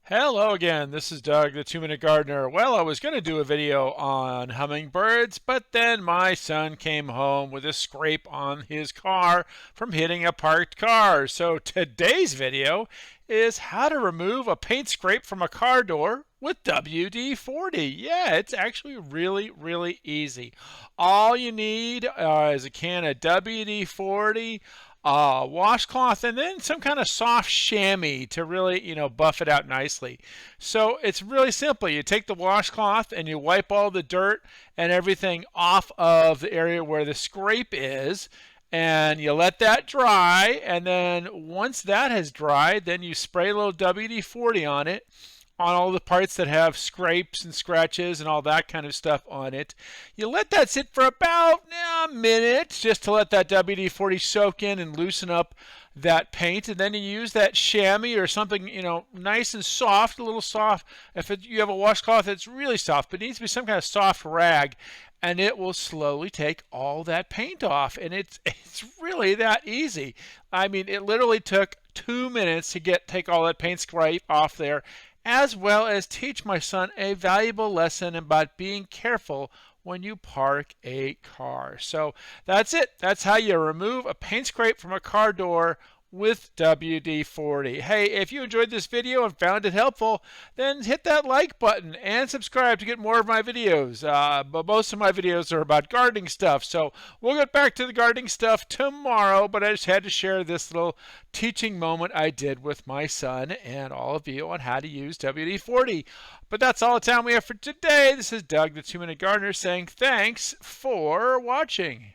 Hello again, this is Doug, the 2 Minute Gardener. Well, I was going to do a video on hummingbirds, but then my son came home with a scrape on his car from hitting a parked car. So today's video is how to remove a paint scrape from a car door with WD-40. Yeah, it's actually really easy. All you need is a can of WD-40, washcloth, and then some kind of soft chamois to really, buff it out nicely. So it's really simple. You take the washcloth and you wipe all the dirt and everything off of the area where the scrape is, and you let that dry. And then once that has dried, then you spray a little WD-40 on it, on all the parts that have scrapes and scratches and all that kind of stuff on it. You let that sit for about a minute just to let that WD-40 soak in and loosen up that paint, and then you use that chamois or something, nice and soft, a little soft. If you have a washcloth that's really soft, but it needs to be some kind of soft rag, and it will slowly take all that paint off. And it's really that easy. I mean, it literally took 2 minutes to take all that paint scrape off there, as well as teach my son a valuable lesson about being careful when you park a car. So that's it. That's how you remove a paint scrape from a car door with WD-40. Hey, if you enjoyed this video and found it helpful, then hit that like button and subscribe to get more of my videos. But most of my videos are about gardening stuff, so we'll get back to the gardening stuff tomorrow, but I just had to share this little teaching moment I did with my son and all of you on how to use WD-40. But that's all the time we have for today. This is Doug, the 2 Minute Gardener, saying thanks for watching.